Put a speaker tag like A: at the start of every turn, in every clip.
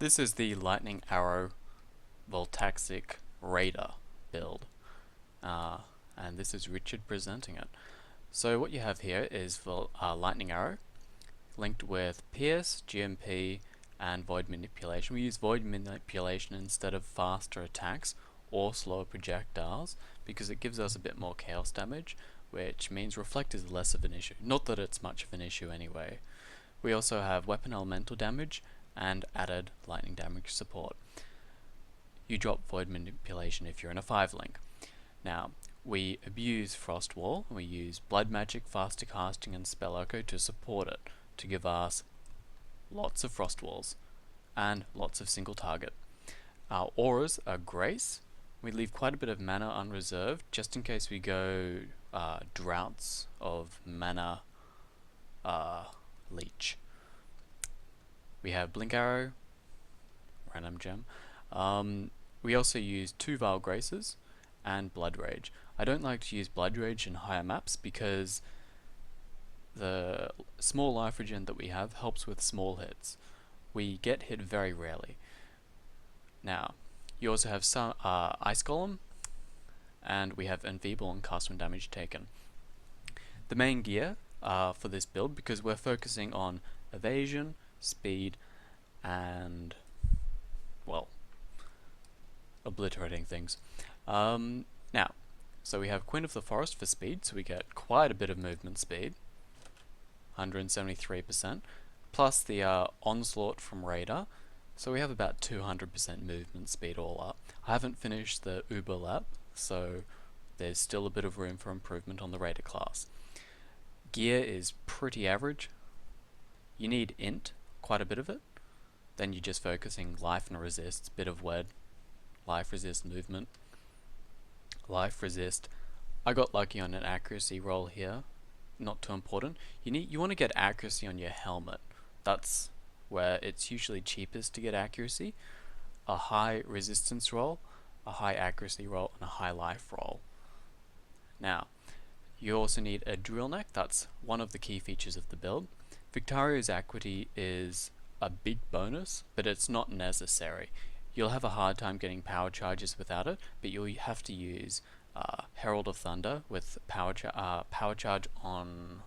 A: This is the Lightning Arrow Voltaxic Raider build, and this is Richard presenting it. So what you have here is Lightning Arrow linked with Pierce, GMP, and Void Manipulation. We use Void Manipulation instead of faster attacks or slower projectiles because it gives us a bit more chaos damage, which means Reflect is less of an issue. Not that it's much of an issue anyway. We also have Weapon Elemental damage and added lightning damage support. You drop Void Manipulation if you're in a 5-link. Now, we abuse Frost Wall, and we use Blood Magic, Faster Casting, and Spell Echo to support it, to give us lots of Frost Walls and lots of single target. Our auras are Grace. We leave quite a bit of mana unreserved, just in case we go droughts of mana leech. We have Blink Arrow, random gem. We also use 2 Vile Graces and Blood Rage. I don't like to use Blood Rage in higher maps because the small life regen that we have helps with small hits. We get hit very rarely. Now, you also have some Ice Golem, and we have Enfeeble and Cast when damage taken. The main gear for this build, because we're focusing on evasion, speed, and, well, obliterating things. Now, so we have Queen of the Forest for speed, so we get quite a bit of movement speed, 173%, plus the Onslaught from Raider, so we have about 200% movement speed all up. I haven't finished the Uber lap, so there's still a bit of room for improvement on the Raider class. Gear is pretty average. You need int, quite a bit of it. Then you're just focusing life and resist, bit of wed, life resist movement, life resist. I got lucky on an accuracy roll here, not too important. You want to get accuracy on your helmet. That's where it's usually cheapest to get accuracy. A high resistance roll, a high accuracy roll, and a high life roll. Now, you also need a drill neck. That's one of the key features of the build. Victario's Acuity is a big bonus, but it's not necessary. You'll have a hard time getting power charges without it, but you'll have to use Herald of Thunder with power charge on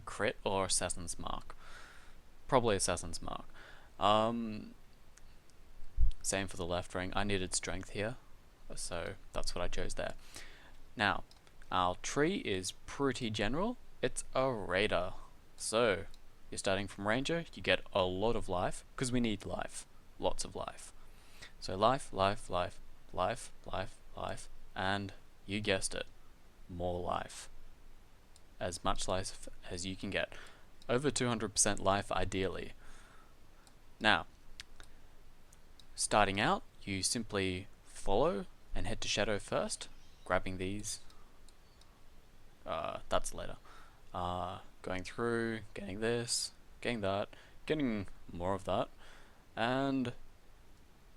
A: crit or Assassin's Mark. Probably Assassin's Mark. Same for the left ring. I needed strength here, so that's what I chose there. Now, our tree is pretty general. It's a Raider. So, you're starting from Ranger, you get a lot of life, because we need life. Lots of life. So life, life, life, life, life, life, and you guessed it, more life. As much life as you can get. Over 200% life ideally. Now, starting out, you simply follow and head to Shadow first, grabbing these. That's later. Going through, getting this, getting that, getting more of that, and a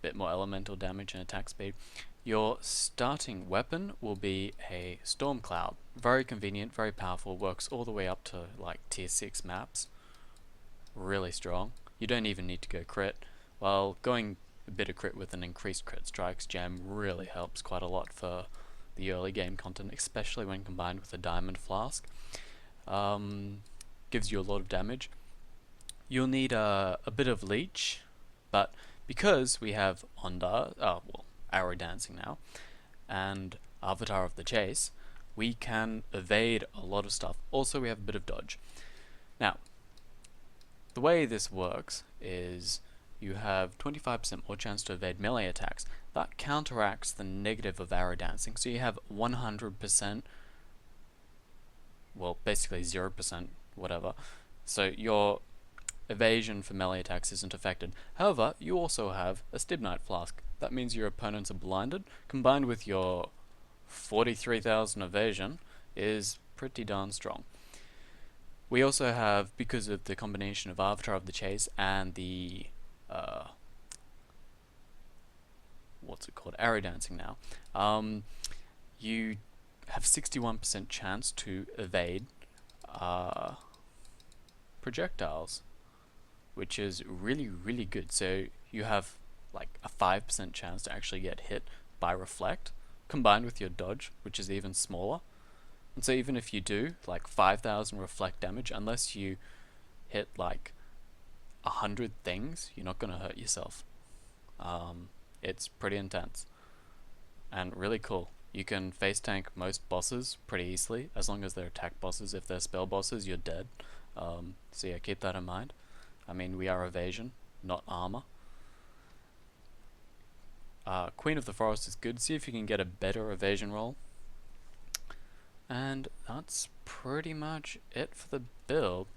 A: bit more elemental damage and attack speed. Your starting weapon will be a Storm Cloud. Very convenient, very powerful, works all the way up to like tier 6 maps. Really strong. You don't even need to go crit. Well, going a bit of crit with an increased crit strikes gem really helps quite a lot for the early game content, especially when combined with a Diamond Flask. Gives you a lot of damage. You'll need a bit of leech, but because we have Arrow Dancing now, and Avatar of the Chase, we can evade a lot of stuff. Also, we have a bit of dodge. Now, the way this works is you have 25% more chance to evade melee attacks. That counteracts the negative of Arrow Dancing, so you have 100%, well, basically 0%, whatever. So your evasion for melee attacks isn't affected. However, you also have a Stibnite Flask. That means your opponents are blinded, combined with your 43,000 evasion is pretty darn strong. We also have, because of the combination of Avatar of the Chase and the Arrow Dancing now, you have 61% chance to evade projectiles, which is really, really good. So you have like a 5% chance to actually get hit by reflect, combined with your dodge, which is even smaller. And so even if you do like 5,000 reflect damage, unless you hit like 100 things, you're not going to hurt yourself. It's pretty intense and really cool. You can face tank most bosses pretty easily, as long as they're attack bosses. If they're spell bosses, you're dead. So yeah, keep that in mind. I mean, we are evasion, not armor. Queen of the Forest is good. See if you can get a better evasion roll. And that's pretty much it for the build.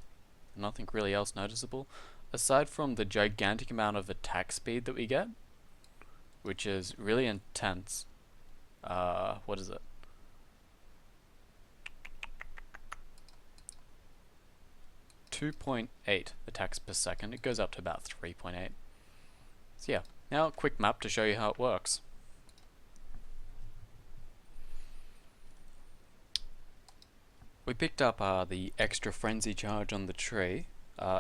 A: Nothing really else noticeable, aside from the gigantic amount of attack speed that we get, which is really intense. What is it? 2.8 attacks per second. It goes up to about 3.8. So yeah, now a quick map to show you how it works. We picked up the extra frenzy charge on the tree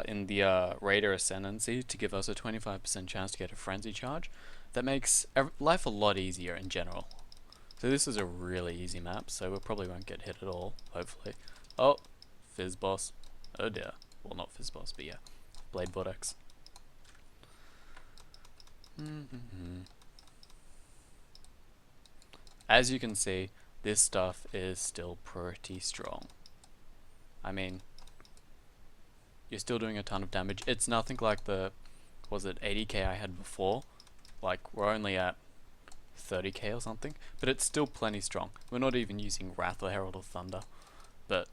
A: in the Raider Ascendancy to give us a 25% chance to get a frenzy charge. That makes life a lot easier in general. So this is a really easy map, so we probably won't get hit at all, hopefully. Oh, Fizz Boss. Oh dear. Well, not Fizz Boss, but yeah. Blade Vortex. As you can see, this stuff is still pretty strong. I mean, you're still doing a ton of damage. It's nothing like the, was it 80k I had before? Like, we're only at 30k or something, but it's still plenty strong. We're not even using Wrath or Herald of Thunder, but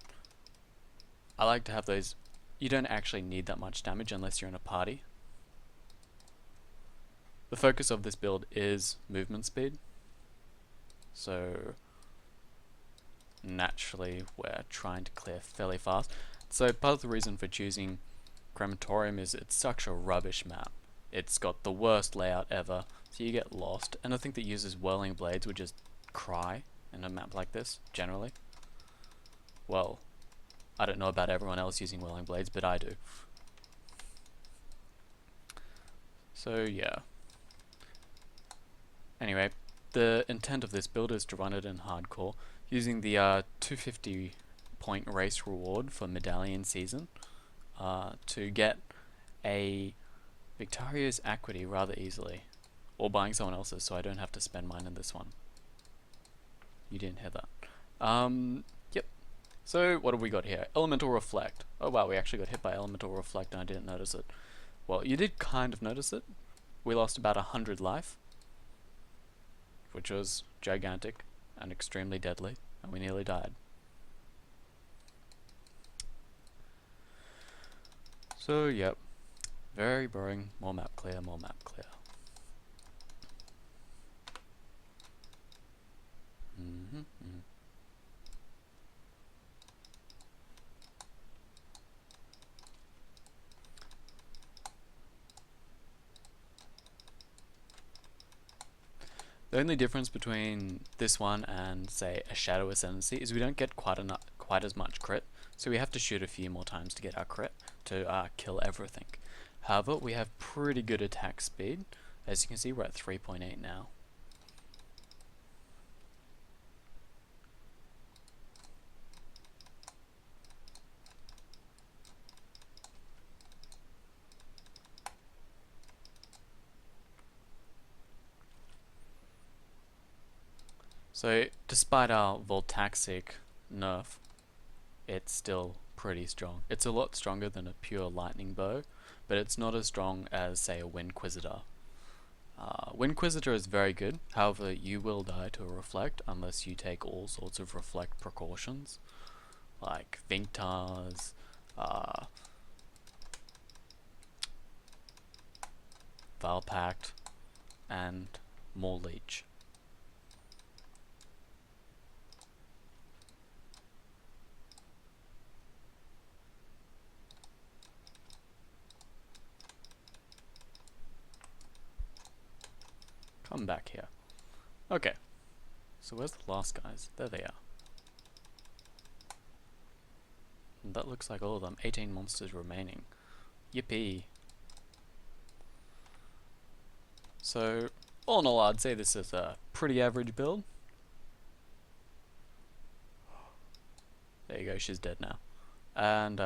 A: I like to have those. You don't actually need that much damage unless you're in a party. The focus of this build is movement speed, so naturally we're trying to clear fairly fast. So part of the reason for choosing Crematorium is it's such a rubbish map. It's got the worst layout ever, so you get lost, and I think that uses Whirling Blades would just cry in a map like this, generally. Well, I don't know about everyone else using Whirling Blades, but I do. So yeah. Anyway, the intent of this build is to run it in hardcore, using the 250 point race reward for Medallion Season to get a Victario's Equity rather easily, or buying someone else's so I don't have to spend mine in this one. You didn't hear that. Yep. So what have we got here? Elemental Reflect. Oh wow, we actually got hit by Elemental Reflect and I didn't notice it. Well, you did kind of notice it. We lost about 100 life, which was gigantic and extremely deadly, and we nearly died. So yep, very boring. More map clear, more map clear. The only difference between this one and, say, a Shadow Ascendancy is we don't get quite as much crit, so we have to shoot a few more times to get our crit to kill everything. However, we have pretty good attack speed. As you can see, we're at 3.8 now. So, despite our Voltaxic nerf, it's still pretty strong. It's a lot stronger than a pure lightning bow, but it's not as strong as, say, a Windquisitor. Windquisitor is very good, however, you will die to a reflect unless you take all sorts of reflect precautions, like Vinctars, Valpact, and more Leech. Come back here. Okay. So where's the last guys? There they are. And that looks like all of them. 18 monsters remaining. Yippee. So, all in all, I'd say this is a pretty average build. There you go, she's dead now. And,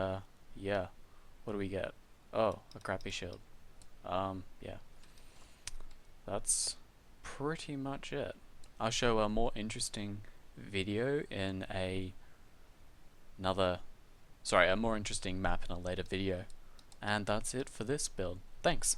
A: yeah. What do we get? Oh, a crappy shield. Yeah. That's pretty much it. I'll show a more interesting video in a more interesting map in a later video. And that's it for this build. Thanks.